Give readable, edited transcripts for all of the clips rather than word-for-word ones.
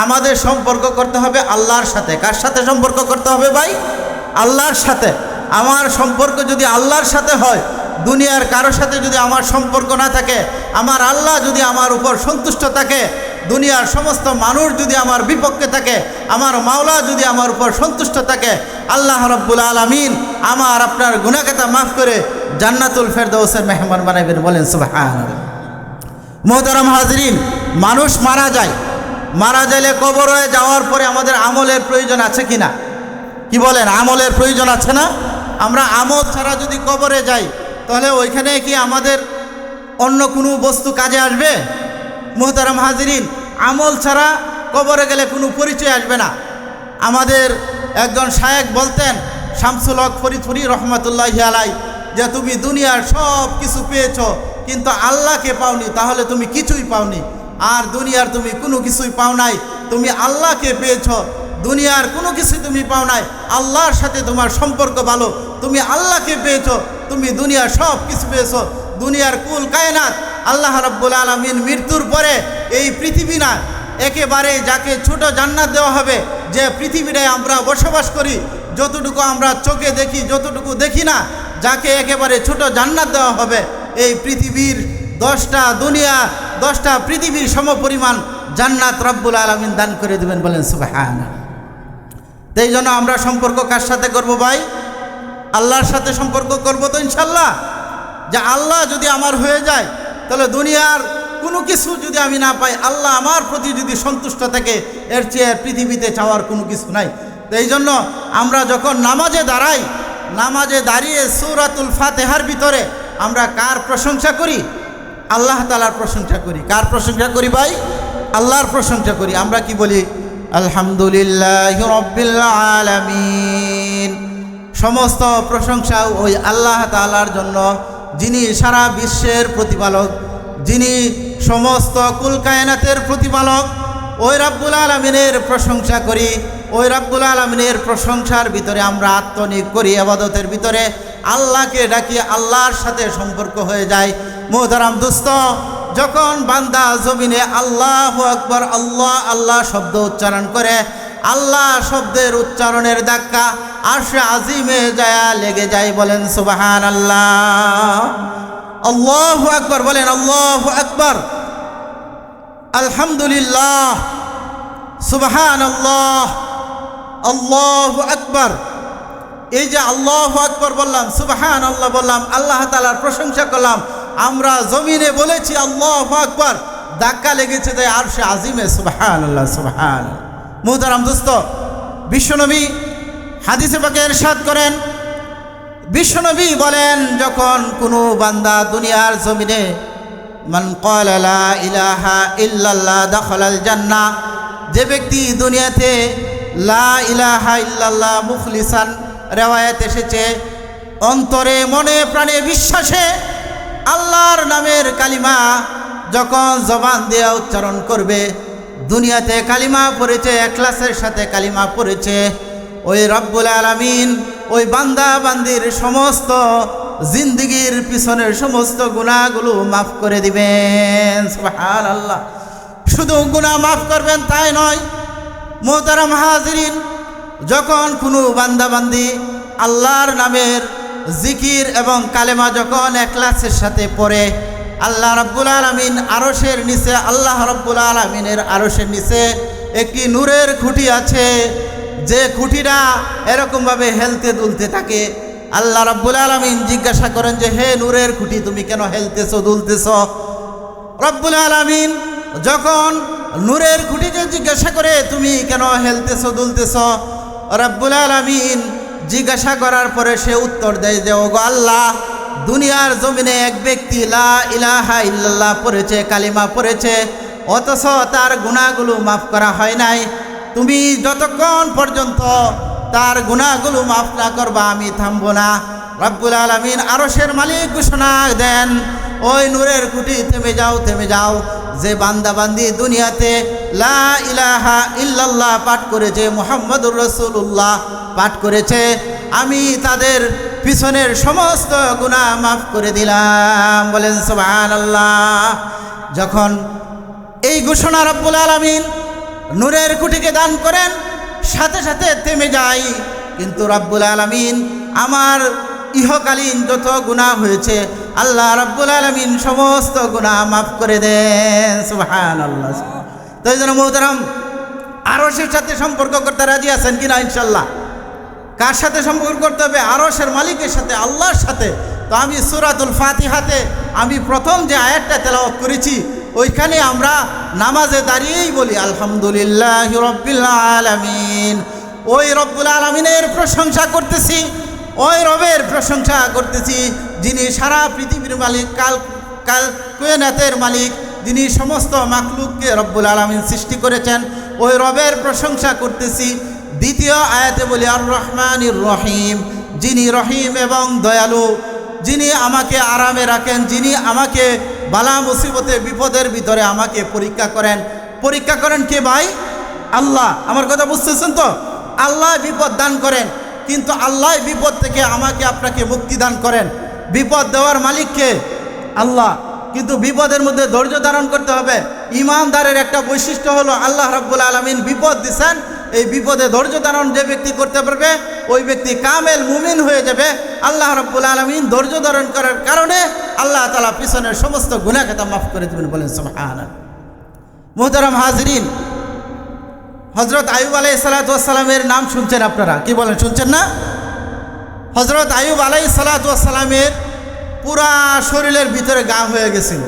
আমাদের সম্পর্ক করতে হবে আল্লাহর সাথে। কার সাথে সম্পর্ক করতে হবে ভাই? আল্লাহর সাথে। আমার সম্পর্ক যদি আল্লাহর সাথে হয়, দুনিয়ার কারোর সাথে যদি আমার সম্পর্ক না থাকে, আমার আল্লাহ যদি আমার উপর সন্তুষ্ট থাকে, দুনিয়ার সমস্ত মানুষ যদি আমার বিপক্ষে থাকে, আমার মাওলা যদি আমার উপর সন্তুষ্ট থাকে, আল্লাহ রাব্বুল আলামিন আমার আপনার গুনাহখাতা মাফ করে জান্নাতুল ফেরদাউসের মেহমান বানাবেন। বলেন সুবহানাল্লাহ। মুহতারাম হাজরিন, মানুষ মারা যায়, মারা গেলে কবরে যাওয়ার পরে আমাদের আমলের প্রয়োজন আছে কি না? কি বলেন, আমলের প্রয়োজন আছে না? আমরা আমল ছাড়া যদি কবরে যাই, তাহলে ওইখানে কি আমাদের অন্য কোনো বস্তু কাজে আসবে? মুহতারাম হাজরিন, আমল ছাড়া কবরে গেলে কোনো পরিচয় আসবে না। আমাদের একজন শায়েখ বলতেন, শামসুল হক ফরিদপুরি রহমতুল্লাহি আলাই, যে তুমি দুনিয়ার সব কিছু পেয়েছ কিন্তু আল্লাহকে পাওনি, তাহলে তুমি কিছুই পাওনি। আর দুনিয়ার তুমি কোনো কিছুই পাও নাই, তুমি আল্লাহকে পেয়েছ। দুনিয়ার কোনো কিছু তুমি পাও নাই, আল্লাহর সাথে তোমার সম্পর্ক ভালো, তুমি আল্লাহকে পেয়েছ, তুমি দুনিয়ার সব কিছু পেয়েছ। দুনিয়ার কুল কায়নাত আল্লাহ রাব্বুল আলামিন মৃত্যুর পরে এই পৃথিবী না, একেবারে যাকে ছোট জান্নাত দেওয়া হবে, যে পৃথিবীটায় আমরা বসবাস করি, যতটুকু আমরা চোখে দেখি, যতটুকু দেখি না, যাকে একেবারে ছোট জান্নাত দেওয়া হবে, এই পৃথিবীর 10টা দুনিয়া, 10টা পৃথিবীর সমপরিমাণ জান্নাত রব্বুল আলামিন দান করে দেবেন। বলেন সুবহানাল্লাহ। তাই জন্য আমরা সম্পর্ক কার সাথে করব ভাই? আল্লাহর সাথে সম্পর্ক করব তো ইনশাল্লাহ। যে আল্লাহ যদি আমার হয়ে যায়, তাহলে দুনিয়ার কোনো কিছু যদি আমি না পাই, আল্লাহ আমার প্রতি যদি সন্তুষ্ট থাকে, এর চেয়ে পৃথিবীতে চাওয়ার কোনো কিছু নাই। তো এই জন্য আমরা যখন নামাজে দাঁড়াই, নামাজে দাঁড়িয়ে সূরাতুল ফাতিহার ভিতরে আমরা কার প্রশংসা করি? আল্লাহ তাআলার প্রশংসা করি। কার প্রশংসা করি ভাই? আল্লাহর প্রশংসা করি। আমরা কি বলি? আলহামদুলিল্লাহি রাব্বিল আলামিন। সমস্ত প্রশংসা ওই আল্লাহ তাআলার জন্য, যিনি সারা বিশ্বের প্রতিপালক, যিনি সমস্ত কুল কায়নাতের প্রতিপালক। ওই রব্বুল আলামিনের প্রশংসা করি। ওই রব্বুল আলামিনের প্রশংসার ভিতরে আমরা আত্মনিয়োগ করি, ইবাদতের ভিতরে আল্লাহকে ডাকি, আল্লাহর সাথে সম্পর্ক হয়ে যায়। মুহতারাম দোস্ত, যখন বান্দা জমিনে আল্লাহু আকবার, আল্লাহ আল্লাহ শব্দ উচ্চারণ করে, আল্লাহ শব্দের উচ্চারণের ধাক্কা আরশে আজিমে যায় লেগে যায়। বলেন সুবহানাল্লাহ। আল্লাহু আকবার বলেন, আল্লাহু আকবার, আলহামদুলিল্লাহ, সুবহানাল্লাহ, আল্লাহু আকবার। এই যে আল্লাহু আকবার বললাম, সুবহানাল্লাহ বললাম, আল্লাহ তাআলার প্রশংসা করলাম, আমরা জমিনে বলেছি আল্লাহু আকবার, ধাক্কা লেগেছে তাই আরশে আজিমে। সুবহানাল্লাহ, সুবহানাল্লাহ। মুহতারাম দোস্ত, বিশ্বনবী হাদিসে পাকে ইরশাদ করেন, বিশ্বনবী বলেন, যখন কোনো বান্দা দুনিয়ার জমিনে মান ক্বালা লা ইলাহা ইল্লাল্লাহ দাখালাল জান্নাহ, যে ব্যক্তি দুনিয়াতে লা ইলাহা ইল্লাল্লাহ মুখলিসান, রিওয়ায়াত এসেছে অন্তরে মনে প্রাণে বিশ্বাসে আল্লাহর নামের কালিমা যখন জবান দিয়ে উচ্চারণ করবে, দুনিয়াতে কালিমা পড়েছে, ইখলাসের সাথে কালিমা পড়েছে, ওই রব্বুল আলামিন ওই বান্দা বান্দির সমস্ত জিন্দেগির পিছনের সমস্ত গুনাহগুলো মাফ করে দিবেন। সুবহানাল্লাহ। শুধু গুনাহ মাফ করবেন তাই নয়, মুহতারাম হাজিরিন, যখন কোনো বান্দা বান্দি আল্লাহর নামের জিকির এবং কালেমা যখন ইখলাসের সাথে পড়ে, আল্লাহ রাব্বুল আলামিন আরশের নিচে, আল্লাহ রাব্বুল আলামিনের আরশের নিচে একটি নূরের খুঁটি আছে, যে খুঁটিটা এরকমভাবে হেলতে দুলতে থাকে। আল্লাহ রাব্বুল আলামিন জিজ্ঞাসা করেন যে, হে নূরের খুঁটি, তুমি কেন হেলতেছো দুলতেছ? রব্বুল আলামিন যখন নূরের খুঁটিকে জিজ্ঞাসা করে, তুমি কেন হেলতেছো দুলতেছ? রব্বুল আলামিন জিজ্ঞাসা করার পরে সে উত্তর দেয় যে, ওগো আল্লাহ, দুনিয়ার জমিনে এক ব্যক্তি লা ইলাহা ইল্লাল্লাহ পড়েছে, কালিমা পড়েছে, অথচ তার গুনাহগুলো মাফ করা হয় নাই। তুমি যতক্ষণ পর্যন্ত তার গুনাহগুলো মাফ না করবা, আমি থামবো না। রব্বুল আলামিন আরশের মালিক ঘোষণা দেন, ওই নূরের খুঁটি থেমে যাও, থেমে যাও। যে বান্দা বান্দি দুনিয়াতে লা ইলাহা ইল্লাল্লাহ পাঠ করেছে, মুহাম্মাদুর রাসূলুল্লাহ পাঠ করেছে, আমি তাদের পিছনের সমস্ত গুনাহ মাফ করে দিলাম। বলেন সুবহানাল্লাহ। যখন এই ঘোষণা রব্বুল আলামিন নূরের কুঠিকে দান করেন, সাথে সাথে থেমে যায়। কিন্তু রব্বুল আলামিন আমার ইহকালীন যত গুনাহ হয়েছে আল্লাহ রব্বুল আলামিন সমস্ত গুনাহ মাফ করে দেন। সুবহানাল্লাহ। তো এই জন্য মুহতারাম, আরশের সাথে সম্পর্ক করতে রাজি আছেন কিনা? ইনশাল্লাহ। কার সাথে সম্পর্ক করতে হবে? আরশের মালিকের সাথে, আল্লাহর সাথে। তো আমি সূরাতুল ফাতিহাতে আমি প্রথম যে আয়াতটা তেলাওয়াত করেছি, ওইখানে আমরা নামাজে দাঁড়িয়েই বলি আলহামদুলিল্লাহি রাব্বিল আলামিন। ওই রব্বুল আলামিনের প্রশংসা করতেছি, ওই রবের প্রশংসা করতেছি যিনি সারা পৃথিবীর মালিক, কাল কায়নাতের মালিক, যিনি সমস্ত মাখলুককে রব্বুল আলামিন সৃষ্টি করেছেন, ওই রবের প্রশংসা করতেছি। দ্বিতীয় আয়াতে বলি আর রহমানির রহিম, যিনি রহিম এবং দয়ালু, যিনি আমাকে আরামে রাখেন, যিনি আমাকে বালা মুসিবতে বিপদের ভিতরে আমাকে পরীক্ষা করেন। পরীক্ষা করেন কে ভাই? আল্লাহ। আমার কথা বুঝতেছেন তো? আল্লাহ বিপদ দান করেন, কিন্তু আল্লাহ বিপদ থেকে আমাকে আপনাকে মুক্তি দান করেন। বিপদ দেওয়ার মালিককে আল্লাহ, কিন্তু বিপদের মধ্যে ধৈর্য ধারণ করতে হবে। ইমানদারের একটা বৈশিষ্ট্য হলো আল্লাহ রাব্বুল আলামিন বিপদ দিচ্ছেন, এই বিপদে ধৈর্য ধারণ যে ব্যক্তি করতে পারবে ওই ব্যক্তি কামেল মুমিন হয়ে যাবে। আল্লাহ রাব্বুল আলামিন ধৈর্য ধারণ করার কারণে আল্লাহ তাআলা পিছনের সমস্ত গুনাহ খাতা মাফ করে দেবেন। বলেন সুবহানাল্লাহ। মুহতারাম হাজিরিন, হযরত আইয়ুব আলাইহিস সালাতু ওয়াস সালামের নাম শুনছেন আপনারা? কি বলেন, শুনছেন না? হযরত আইয়ুব আলাইহিস সালাতু ওয়াস সালামের পুরা শরীরের ভিতরে গা হয়ে গেছিল,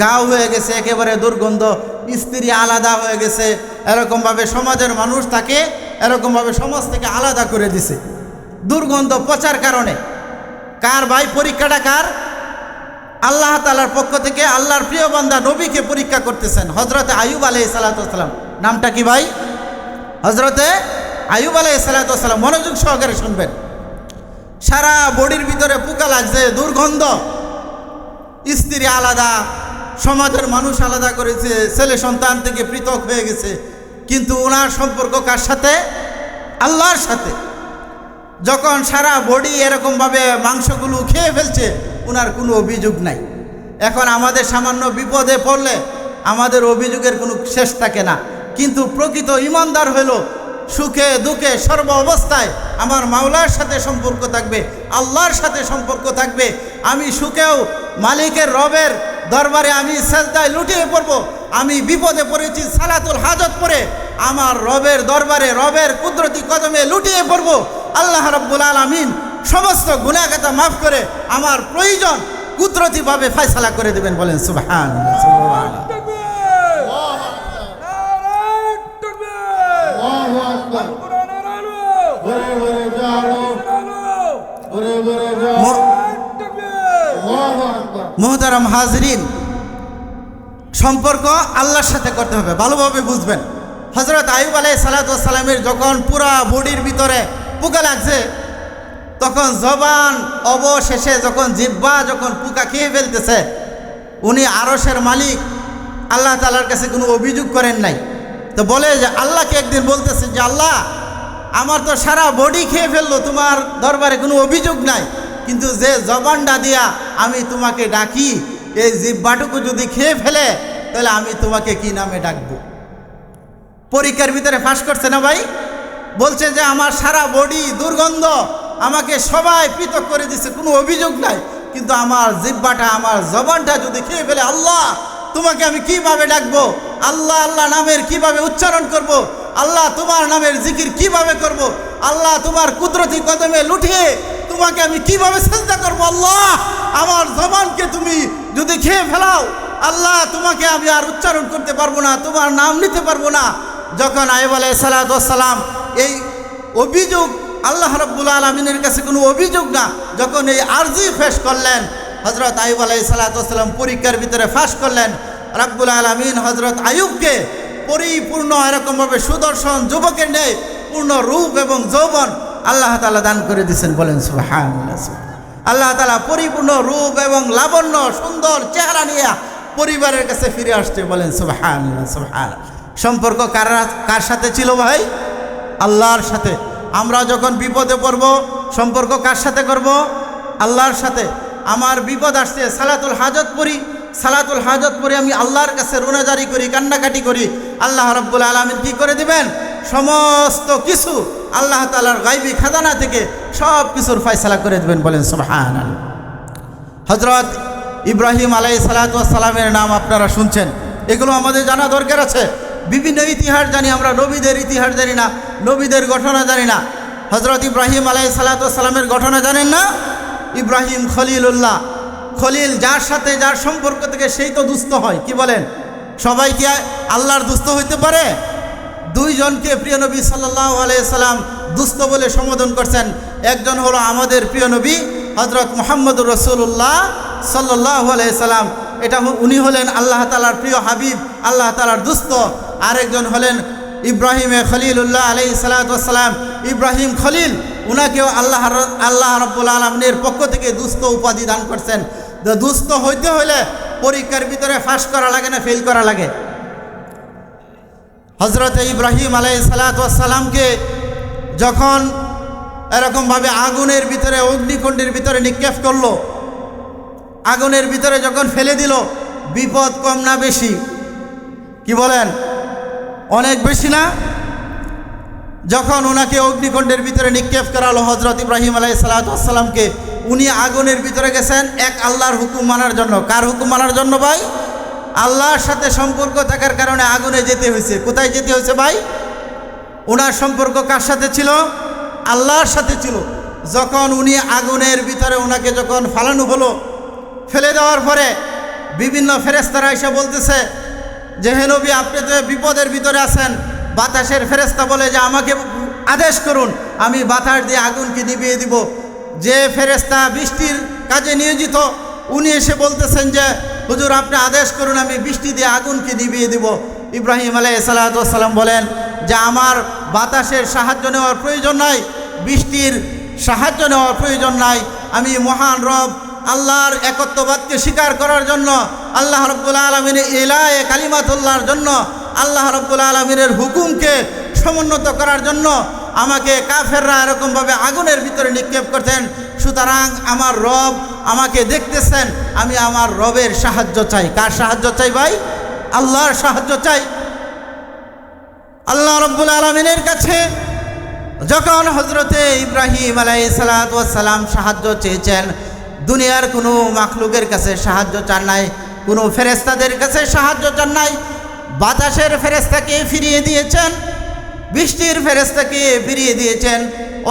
গা হয়ে গেছে, একেবারে দুর্গন্ধ, স্ত্রী আলাদা হয়ে গেছে। এরকমভাবে সমাজের মানুষ তাকে এরকমভাবে সমাজ থেকে আলাদা করে দিছে দুর্গন্ধ পচার কারণে। কার ভাই পরীক্ষাটা কার? আল্লাহ তাআলার পক্ষ থেকে আল্লাহর প্রিয় বান্দা নবীকে পরীক্ষা করতেছেন হযরতে আইয়ুব আলাইহিস সালাতু ওয়াস সালাম। নামটা কি ভাই? হযরতে আইয়ুব আলাইহিস সালাতু ওয়াস সালাম। মনোযোগ সহকারে শুনবেন। সারা বডির ভিতরে পোকা লাগছে, দুর্গন্ধ, স্ত্রী আলাদা, সমাজের মানুষ আলাদা করেছে, ছেলে সন্তান থেকে পৃথক হয়ে গেছে, কিন্তু ওনার সম্পর্ক কার সাথে? আল্লাহর সাথে। যখন সারা বডি এরকমভাবে মাংসগুলো খেয়ে ফেলছে, ওনার কোনো অভিযোগ নাই। এখন আমাদের সামান্য বিপদে পড়লে আমাদের অভিযোগের কোনো শেষ থাকে না, কিন্তু প্রকৃত ইমানদার হলো সুখে দুঃখে সর্ব অবস্থায় আমার মাওলার সাথে সম্পর্ক থাকবে, আল্লাহর সাথে সম্পর্ক থাকবে। আমি সুখেও মালিকের রবের দরবারে আমি সেজদায় লুটিয়ে পড়ব। আমি বিপদে পড়েছি, সালাতুল হাজত পড়ে আমার রবের দরবারে রবের কুদরতি কদমে লুটিয়ে পড়ব। আল্লাহ রাব্বুল আলামিন সমস্ত গুনাহ খাতা মাফ করে আমার প্রয়োজন কুদরতিভাবে ফয়সালা করে দেবেন। বলেন সুবহানাল্লাহ, সুবহানাল্লাহ। মুহতারাম হাজরিন, সম্পর্ক আল্লাহর সাথে করতে হবে, ভালোভাবে বুঝবেন। হযরত আইয়ুব আলাইহিস সালাতু ওয়াস সালামের যখন পুরা বডির ভিতরে পোকা লাগছে, তখন জবান অবশেষে যখন জিহ্বা যখন পোকা খেয়ে ফেলতেছে, উনি আরশের মালিক আল্লাহ তাআলার কাছে কোনো অভিযোগ করেন নাই। তো বলে যে আল্লাহকে একদিন বলতেছে যে আল্লাহ, আমার তো সারা বডি খেয়ে ফেললো, তোমার দরবারে কোনো অভিযোগ নাই, কিন্তু যে জবানটা দিয়া আমি তোমাকে ডাকি, এই জিহ্বাটুকু যদি খেয়ে ফেলে তাহলে আমি তোমাকে কি নামে ডাকবো? পরীক্ষার ভিতরে ফাঁস করছে না ভাই? বলছে যে আমার সারা বডি দুর্গন্ধ, আমাকে সবাই পৃথক করে দিছে, কোনো অভিযোগ নাই, কিন্তু আমার জিহ্বাটা আমার জবানটা যদি খেয়ে ফেলে, আল্লাহ তোমাকে আমি কিভাবে ডাকবো? আল্লাহ আল্লাহ নামের কিভাবে উচ্চারণ করব? আল্লাহ তোমার নামের জিকির কিভাবে করব? আল্লাহ তোমার কুদরতি কদমে লুটিয়ে তোমাকে আমি কিভাবে সিজদা করব? আল্লাহ আমার জবানকে তুমি যদি খেয়ে ফেলাও, আল্লাহ তোমাকে আমি আর উচ্চারণ করতে পারবো না, তোমার নাম নিতে পারবো না। যখন আইয়ুব আলাইহিস সালাতু ওয়াস সালাম এই অভিযোগ আল্লাহ রাব্বুল আলামিনের কাছে কোনো অভিযোগ না, যখন এই আরজি পেশ করলেন, হযরত আইয়ুব আলাইহিস সালাতু ওয়াস সালাম পরীক্ষার ভিতরে ফাঁস করলেন। রাব্বুল আলামিন হযরত আইয়ুবকে পরিপূর্ণ এরকমভাবে সুদর্শন যুবকের ন্যায় পূর্ণ রূপ এবং যৌবন আল্লাহ তাআলা দান করে দিয়েছেন। বলেন সুবহানাল্লাহ। আল্লাহ তাআলা পরিপূর্ণ রূপ এবং লাবণ্য সুন্দর চেহারা নিয়ে পরিবারের কাছে ফিরে আসছে। বলেন সুবহানাল্লাহ, সুবহানাল্লাহ। সম্পর্ক কার সাথে ছিল ভাই? আল্লাহর সাথে। আমরা যখন বিপদে পড়ব সম্পর্ক কার সাথে করব? আল্লাহর সাথে। আমার বিপদ আসছে, সালাতুল হাজত পড়ি, সালাতুল হাজত পড়ে আমি আল্লাহর কাছে রোনাজারি করি, কান্নাকাটি করি, আল্লাহ রাব্বুল আলামিন কি করে দিবেন? সমস্ত কিছু আল্লাহ তাআলার গায়বী খাজানা থেকে সব কিছুর ফয়সালা করে দিবেন। বলেন সুবহানাল্লাহ। হযরত ইব্রাহিম আলাইহিস সালাতু ওয়াস সালামের নাম আপনারা শুনছেন, এগুলো আমাদের জানা দরকার আছে। বিভিন্ন ইতিহাস জানি আমরা, নবীদের ইতিহাস জানি না, নবীদের ঘটনা জানি না। হযরত ইব্রাহিম আলাইহিস সালাতু ওয়াস সালামের ঘটনা জানেন না? ইব্রাহিম খলিলুল্লাহ, খলিল যার সাথে যার সম্পর্ক থেকে সেই তো দুস্থ হয়। কি বলেন? সবাই কি আল্লাহর দুস্থ হইতে পারে? দুইজনকে প্রিয় নবী সাল্লাল্লাহু আলাইহি সাল্লাম দুস্থ বলে সম্বোধন করছেন। একজন হলো আমাদের প্রিয় নবী হযরত মুহাম্মদুর রাসূলুল্লাহ সাল্লাল্লাহু আলাইহি সাল্লাম, এটা উনি হলেন আল্লাহ তাআলার প্রিয় হাবিব, আল্লাহ তাআলার দুস্থ। আরেকজন হলেন ইব্রাহিমে খলিলুল্লাহ আলাইহিস সালাতু ওয়াস সালাম, ইব্রাহিম খলিল, উনাকেও আল্লাহ রাব্বুল আলামিনের পক্ষ থেকে দুস্থ উপাধি দান করছেন। দুস্থ হইতে হলে পরীক্ষার ভিতরে পাস করা লাগে না ফেল করা লাগে? হযরত ইব্রাহিম আলাইহিস সালাতু ওয়াস সালামকে যখন এরকমভাবে আগুনের ভিতরে, অগ্নিকুণ্ডের ভিতরে নিক্ষেপ করলো, আগুনের ভিতরে যখন ফেলে দিল, বিপদ কম না বেশি? কি বলেন? অনেক বেশি না? যখন ওনাকে অগ্নিকুণ্ডের ভিতরে নিক্ষেপ করা হলো হযরত ইব্রাহিম আলাইহিস সালাতু ওয়াস সালামকে, উনি আগুনের ভিতরে গেছেন এক আল্লাহর হুকুম মানার জন্য। কার হুকুম মানার জন্য ভাই? আল্লাহর সাথে সম্পর্ক থাকার কারণে আগুনে যেতে হয়েছে। কোথায় যেতে হয়েছে ভাই? ওনার সম্পর্ক কার সাথে ছিল? আল্লাহর সাথে ছিল। যখন উনি আগুনের ভিতরে ওনাকে যখন ফালানো হলো, ফেলে দেওয়ার পরে বিভিন্ন ফেরেশতারা এসে বলতেছে যে হে নবী, আপনি তো বিপদের ভিতরে আছেন। বাতাসের ফেরেশতা বলে যে আমাকে আদেশ করুন, আমি বাতাস দিয়ে আগুনকে নিভিয়ে দিব। যে ফেরেশতা বৃষ্টির কাজে নিয়োজিত, উনি এসে বলতেছেন যে হুজুর আপনি আদেশ করুন, আমি বৃষ্টি দিয়ে আগুনকে নিভিয়ে দিব। ইব্রাহিম আলাইহিস সালাতু ওয়াস সালাম বলেন যে আমার বাতাসের সাহায্য নেওয়ার প্রয়োজন নাই, বৃষ্টির সাহায্য নেওয়ার প্রয়োজন নাই। আমি মহান রব আল্লাহর একত্ববাদকে স্বীকার করার জন্য, আল্লাহ রাব্বুল আলামিনের ইলাহে কালিমাতুল্লাহর জন্য, আল্লাহ রাব্বুল আলামিনের হুকুমকে সমুন্নত করার জন্য আমাকে কাফেররা এরকমভাবে আগুনের ভিতরে নিক্ষেপ করতেন। সুতরাং আমার রব আমাকে দেখতেছেন, আমি আমার রবের সাহায্য চাই। কার সাহায্য চাই ভাই? আল্লাহর সাহায্য চাই। আল্লাহ রাব্বুল আলামিনের কাছে যখন হযরতে ইব্রাহিম আলাইহিস সালাতু ওয়াস সালাম সাহায্য চেয়েছেন, দুনিয়ার কোনো মাখলুকের কাছে সাহায্য চান নাই, কোনো ফেরেশতাদের কাছে সাহায্য চান নাই। বাতাসের ফেরেশতাকে ফিরিয়ে দিয়েছেন, বৃষ্টির ফেরেশতাকে ফিরিয়ে দিয়েছেন,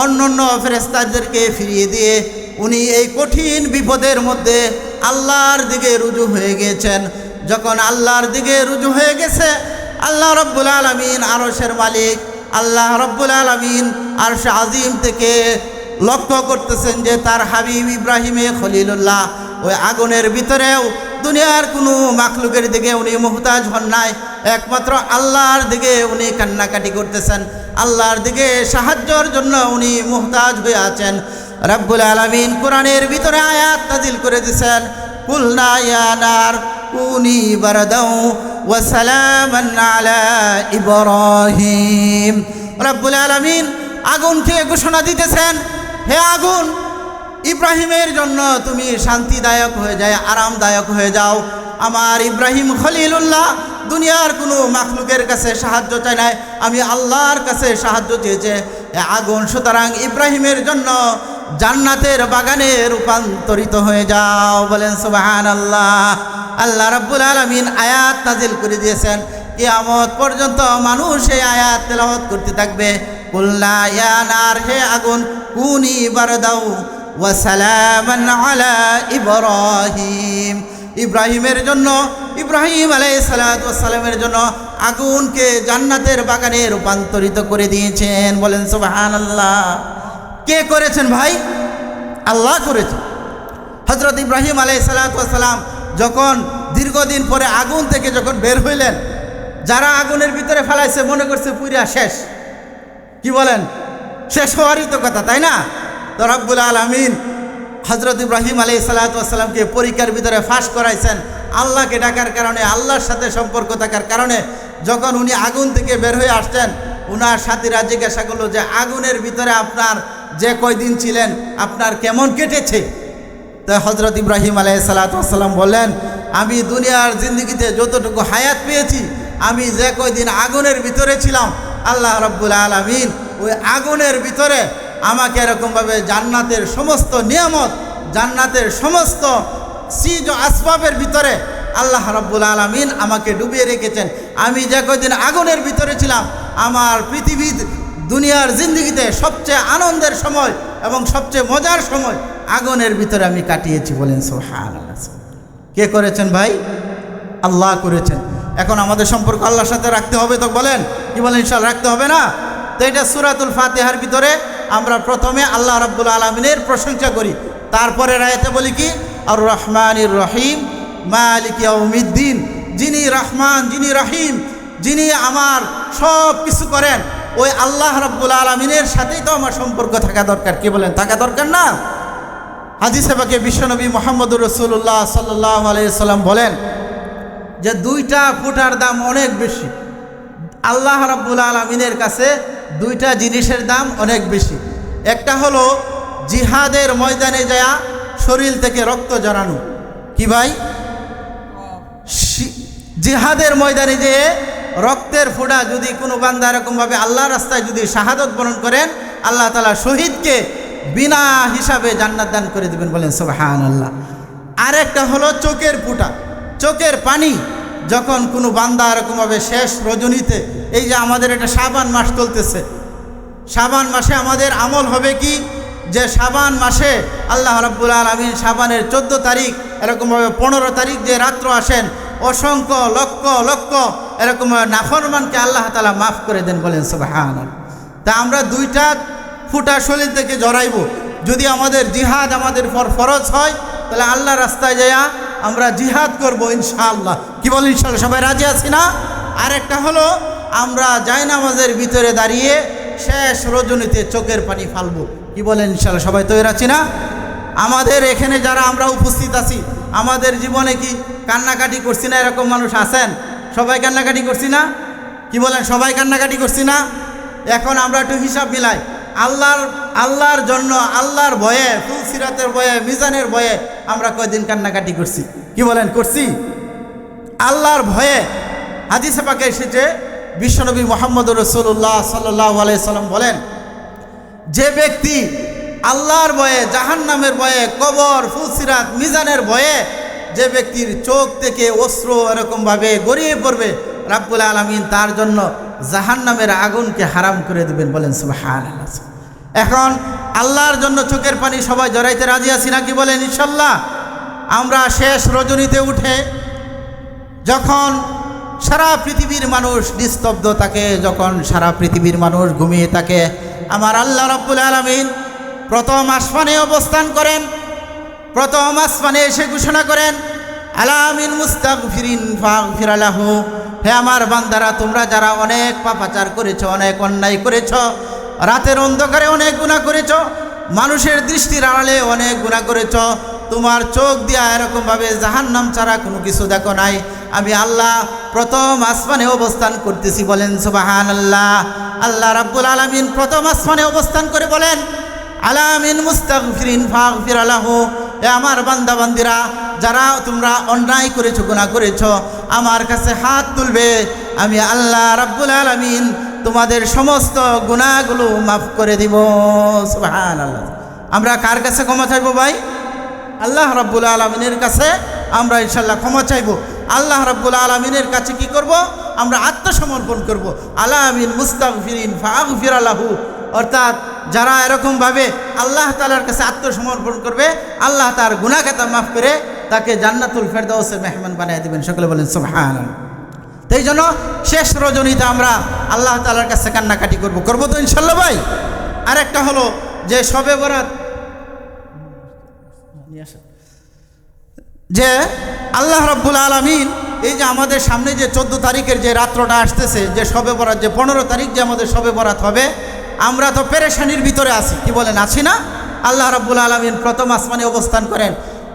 অন্যান্য ফেরেশতাদেরকে ফিরিয়ে দিয়ে উনি এই কঠিন বিপদের মধ্যে আল্লাহর দিকে রুজু হয়ে গিয়েছেন। যখন আল্লাহর দিকে রুজু হয়ে গেছে, আল্লাহ রাব্বুল আলামিন আরশের মালিক, আল্লাহ রাব্বুল আলামিন আরশ আজিম থেকে লক্ষ্য করতেছেন যে তার হাবিব ইব্রাহিমে খলিলুল্লাহ ওই আগুনের ভিতরেও দুনিয়ার কোনো মাখলুকের দিকে উনি মুহতাজ হন নাই, একমাত্র আল্লাহর দিকে উনি কান্নাকাটি করতেছেন, আল্লাহর দিকে সাহায্যের জন্য উনি মুহতাজ হয়ে আছেন। রাব্বুল আলামিন কোরআনের ভিতরে আয়াত নাজিল করে দিয়েছেন, কুলনা ইয়া নার কুনি বারদাও ওয়া সালামান আলা ইব্রাহিম। রাব্বুল আলামিন আগুনকে ঘোষণা দিতেছেন, হে আগুন, ইব্রাহিমের জন্য তুমি শান্তিদায়ক হয়ে যায়, আরামদায়ক হয়ে যাও। আমার ইব্রাহিম খলিলুল্লাহ দুনিয়ার কোনো মাখলুকের কাছে সাহায্য চায় নাই, আমি আল্লাহর কাছে সাহায্য চেয়েছে আগুন। সুতরাং ইব্রাহিমের জন্য জান্নাতের বাগানে রূপান্তরিত হয়ে যাও। বলেন সুবহানাল্লাহ। আল্লাহ রাব্বুল আলামিন আয়াত নাজিল করে দিয়েছেন, কিয়ামত পর্যন্ত মানুষ এই আয়াত তেলাওয়াত করতে থাকবে। কুলনা ইয়া নার, হে আগুন, কুনি বারদাও ওয়া সালামান আলা ইব্রাহিম। ইব্রাহিমের জন্য, ইব্রাহিম আলাইহিস সালাতু ওয়াস সালামের জন্য আগুনকে জান্নাতের বাগানে রূপান্তরিত করে দিয়েছেন। বলেন সুবহানাল্লাহ। কে করেছেন ভাই? আল্লাহ করেছেন। হযরত ইব্রাহিম আলাইহিস সালাতু ওয়াস সালাম যখন দীর্ঘদিন পরে আগুন থেকে যখন বের হইলেন, যারা আগুনের ভিতরে ফেলাইছে মনে করছে পুরা শেষ। কি বলেন? শেষ হওয়ারই তো কথা, তাই না? তো রব্বুল আলামিন হযরত ইব্রাহিম আলাইহিস সালাতু ওয়াস সালামকে পরীক্ষার ভিতরে ফাঁস করাইছেন। আল্লাহকে ডাকার কারণে, আল্লাহর সাথে সম্পর্ক থাকার কারণে যখন উনি আগুন থেকে বের হয়ে আসছেন, উনার সাথীরা জিজ্ঞাসা করলো যে আগুনের ভিতরে আপনার যে কয়দিন ছিলেন আপনার কেমন কেটেছে? তো হযরত ইব্রাহিম আলাইহিস সালাতু ওয়াস সালাম বললেন আমি দুনিয়ার জিন্দগিতে যতটুকু হায়াত পেয়েছি, আমি যে কয়দিন আগুনের ভিতরে ছিলাম, আল্লাহ রাব্বুল আলামিন ওই আগুনের ভিতরে আমাকে এরকমভাবে জান্নাতের সমস্ত নিয়ামত, জান্নাতের সমস্ত চিজ ও আসবাবের ভিতরে আল্লাহ রাব্বুল আলামিন আমাকে ডুবিয়ে রেখেছেন। আমি যে কয়দিন আগুনের ভিতরে ছিলাম, আমার পৃথিবীর দুনিয়ার জিন্দগিতে সবচেয়ে আনন্দের সময় এবং সবচেয়ে মজার সময় আগুনের ভিতরে আমি কাটিয়েছি। বলেন সুবহানাল্লাহ। কে করেছেন ভাই? আল্লাহ করেছেন। এখন আমাদের সম্পর্ক আল্লাহর সাথে রাখতে হবে তো, বলেন কি বলেন? ইনশাআল্লাহ রাখতে হবে না? তো এটা সূরাতুল ফাতিহার ভিতরে আমরা প্রথমে আল্লাহ রাব্বুল আলামিনের প্রশংসা করি, তারপরে আয়াতে বলি কি আর রহমানির রহিম মালিক ইয়াউমিদ্দিন, যিনি রহমান, যিনি রহিম, যিনি আমার সব কিছু করেন, ওই আল্লাহ রাব্বুল আলামিনের সাথেই তো আমার সম্পর্ক থাকা দরকার। কি বলেন? থাকা দরকার না? হাদিসে পাকে বিশ্বনবী মুহাম্মদুর রাসূলুল্লাহ সাল্লাল্লাহু আলাইহি সাল্লাম বলেন যে দুইটা ফুটার দাম অনেক বেশি। আল্লাহ রাব্বুল আলামিনের কাছে দুইটা জিনিসের দাম অনেক বেশি। একটা হলো জিহাদের ময়দানে যায়া শরীর থেকে রক্ত ঝরানো। কি ভাই? জিহাদের ময়দানে যে রক্তের ফোঁটা যদি কোনো বান্দা এরকমভাবে আল্লাহর রাস্তায় যদি শাহাদত বরণ করেন, আল্লাহ তাআলা শহীদকে বিনা হিসাবে জান্নাত দান করে দিবেন। বলেন সুবহানাল্লাহ। আরেকটা হলো চোখের ফোঁটা, চোখের পানি। যখন কোনো বান্দা এরকমভাবে শেষ রজনীতে, এই যে আমাদের এটা শাবান মাস চলতেছে, শাবান মাসে আমাদের আমল হবে কি যে শাবান মাসে আল্লাহ রাব্বুল আলামিন শাবানের 14 তারিখ এরকমভাবে 15 তারিখ যে রাত্র আসেন, অসংখ্য লক্ষ লক্ষ এরকম নাফরমানকে আল্লাহ তাআলা মাফ করে দেন। বলেন সুবহানাল্লাহ। তা আমরা দুইটা ফুটা শরীর থেকে জড়াইব। যদি আমাদের জিহাদ আমাদের ফরজ হয়, তাহলে আল্লাহ রাস্তায় যাইয়া আমরা জিহাদ করব ইনশাআল্লাহ। কি বলেন? ইনশাআল্লাহ। সবাই রাজি আছি না? আরেকটা হলো আমরা জায়নামাজের ভিতরে দাঁড়িয়ে শেষ রজনীতে চোখের পানি ফালবো। কি বলেন? ইনশাআল্লাহ। সবাই তৈরি আছি না? আমাদের এখানে যারা আমরা উপস্থিত আছি, আমাদের জীবনে কি কান্নাকাটি করছি না? এরকম মানুষ আছেন? সবাই কান্নাকাটি করছি না? কি বলেন? সবাই কান্নাকাটি করছি না? এখন আমরা একটু হিসাব মিলাই। আল্লাহর জন্য, আল্লাহর ভয়ে, ফুলসিরাতের ভয়ে, মিজানের ভয়ে আমরা কয়দিন কান্নাকাটি করছি? কি বলেন? করছি? আল্লাহর ভয়ে হাদিসে পাকে এসেছে, বিশ্বনবী মুহাম্মদুর রাসূলুল্লাহ সাল্লাল্লাহু আলাইহি সাল্লাম বলেন, যে ব্যক্তি আল্লাহর ভয়ে, জাহান্নামের ভয়ে, কবর, ফুলসিরাত, মিজানের ভয়ে যে ব্যক্তির চোখ থেকে অশ্রু এরকমভাবে গড়িয়ে পড়বে, রাব্বুল আলামিন তার জন্য জাহান্নামের আগুনকে হারাম করে দেবেন। বলেন সুবহানাল্লাহ। এখন আল্লাহর জন্য চোখের পানি সবাই জড়াইতে রাজি আছি না? কি বলেন? ইনশাআল্লাহ। আমরা শেষ রজনীতে উঠে যখন সারা পৃথিবীর মানুষ নিস্তব্ধ থাকে, যখন সারা পৃথিবীর মানুষ ঘুমিয়ে থাকে, আমার আল্লাহ রাব্বুল আলামিন প্রথম আসমানে অবস্থান করেন। প্রথম আসমানে এসে ঘোষণা করেন, আলামিন মুস্তাগফিরিন ফাগফির লাহু, হে আমার বান্দারা, তোমরা যারা অনেক পাপাচার করেছো, অনেক অন্যায় করেছো, রাতের অন্ধকারে অনেক গুনাহ করেছো, মানুষের দৃষ্টির আড়ালে অনেক গুনাহ করেছো, তোমার চোখ দিয়া এরকমভাবে জাহান্নাম ছাড়া কোনো কিছু দেখো নাই, আমি আল্লাহ প্রথম আসমানে অবস্থান করতেছি। বলেন সুবহানাল্লাহ। আল্লাহ রাব্বুল আলামিন প্রথম আসমানে অবস্থান করে বলেন, আলামিন মুস্তাগফিরিন ফাগফির লাহু, এ আমার বান্দা বান্দিরা, যারা তোমরা অন্যায় করেছো, গুনাহ করেছো, আমার কাছে হাত তুলবে, আমি আল্লাহ রাব্বুল আলামিন তোমাদের সমস্ত গুনাহগুলো মাফ করে দিব। সুবহানাল্লাহ। আমরা কার কাছে ক্ষমা চাইবো ভাই? আল্লাহ রাব্বুল আলামিনের কাছে আমরা ইনশাআল্লাহ ক্ষমা চাইবো। আল্লাহ রাব্বুল আলামিনের কাছে কি করব? আমরা আত্মসমর্পণ করব। আলামিন মুস্তাগফিরিন ফাগফির লাহু, অর্থাৎ যারা এরকমভাবে আল্লাহ তাআলার কাছে আত্মসমর্পণ করবে, আল্লাহ তার গুনাহ খাতা মাফ করে তাকে জান্নাতুল ফেরদাউসের মেহমান বানিয়ে দিবেন। সকলে বলেন সুবহানাল্লাহ। এই জন্য শেষ রজনীতে আমরা আল্লাহ তাআলার কাছে কান্নাকাটি করব তো ইনশাআল্লাহ ভাই। আরেকটা হলো যে শবে বরাত, যে আল্লাহ রাব্বুল আলামিন এই যে আমাদের সামনে যে 14 তারিখের যে রাত্রটা আসতেছে, যে শবে বরাত, যে 15 তারিখ যে আমাদের শবে বরাত হবে, আমরা তো পেরেশানির ভিতরে আছি। কি বলেন? আছি না? আল্লাহ রাব্বুল আলামিন প্রথম আসমানে অবস্থান করেন,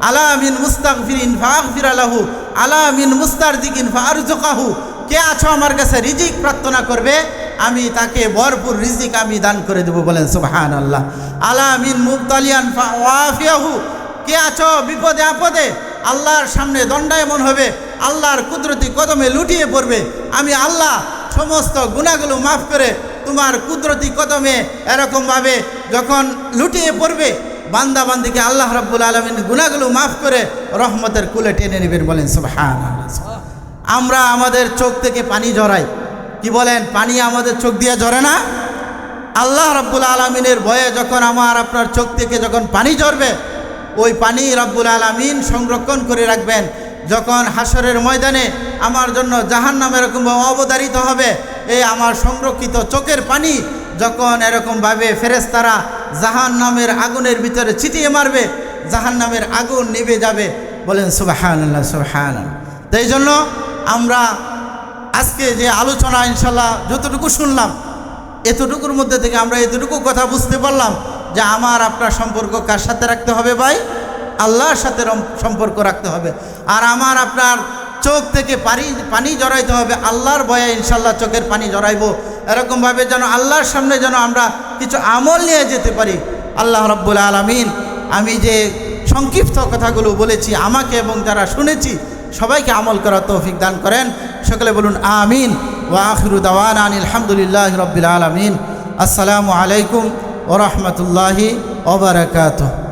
আলামিন মুস্তাগফিরিন ফাগফির লাহু, আলামিন মুস্তারজিকিন ফারজুকাহু, কে আছো আমার কাছে রিজিক প্রার্থনা করবে, আমি তাকে ভরপুর রিজিক আমি দান করে দেব। বলেন সুবহানাল্লাহ। আলামিন মুবতালিয়ান ফাওয়াফিয়াহু, কে আছো বিপদে আপদে, আল্লাহর সামনে দণ্ডায়মন হবে, আল্লাহর কুদরতি কদমে লুটিয়ে পড়বে। আমি আল্লাহ সমস্ত গুনাহগুলো মাফ করে তোমার কুদরতি কদমে এরকমভাবে যখন লুটিয়ে পড়বে, বান্দা বান্দিকে আল্লাহ রাব্বুল আলামিন গুনাহগুলো মাফ করে রহমতের কুলে টেনে নেবেন। বলেন সুবহানাল্লাহ। আমরা আমাদের চোখ থেকে পানি ঝরাই, কি বলেন? পানি আমাদের চোখ দিয়ে ঝরে না? আল্লাহ রাব্বুল আলামিনের ভয়ে যখন আমার আপনার চোখ থেকে যখন পানি ঝরবে, ওই পানি রাব্বুল আলামিন সংরক্ষণ করে রাখবেন। যখন হাসরের ময়দানে আমার জন্য জাহান্নাম এরকমভাবে অবধারিত হবে, এই আমার সংরক্ষিত চোখের পানি যখন এরকমভাবে ফেরেশতারা জাহান্নামের আগুনের ভিতরে ছিটিয়ে মারবে, জাহান্নামের আগুন নিভে যাবে। বলেন সুবহানাল্লাহ, সুবহানাল্লাহ। তাই জন্য আমরা আজকে যে আলোচনা ইনশাল্লাহ যতটুকু শুনলাম, এতটুকুর মধ্যে থেকে আমরা এতটুকু কথা বুঝতে পারলাম যে আমার আপনার সম্পর্ক কার সাথে রাখতে হবে ভাই? আল্লাহর সাথে সম্পর্ক রাখতে হবে। আর আমার আপনার চোখ থেকে পানি জড়াইতে হবে আল্লাহর ভয়ে। ইনশাল্লাহ চোখের পানি জড়াইবো এরকমভাবে যেন আল্লাহর সামনে যেন আমরা কিছু আমল নিয়ে যেতে পারি। আল্লাহ রাব্বুল আলামিন আমি যে সংক্ষিপ্ত কথাগুলো বলেছি, আমাকে এবং যারা শুনেছি সবাইকে আমল করার তৌফিক দান করেন। সকলে বলুন আমিন। ওয়া আখিরু দাওয়ানা আনিল হামদুলিল্লাহি রাব্বিল আলামিন। আসসালামু আলাইকুম ওয়া রাহমাতুল্লাহি ওয়া বারাকাতুহু।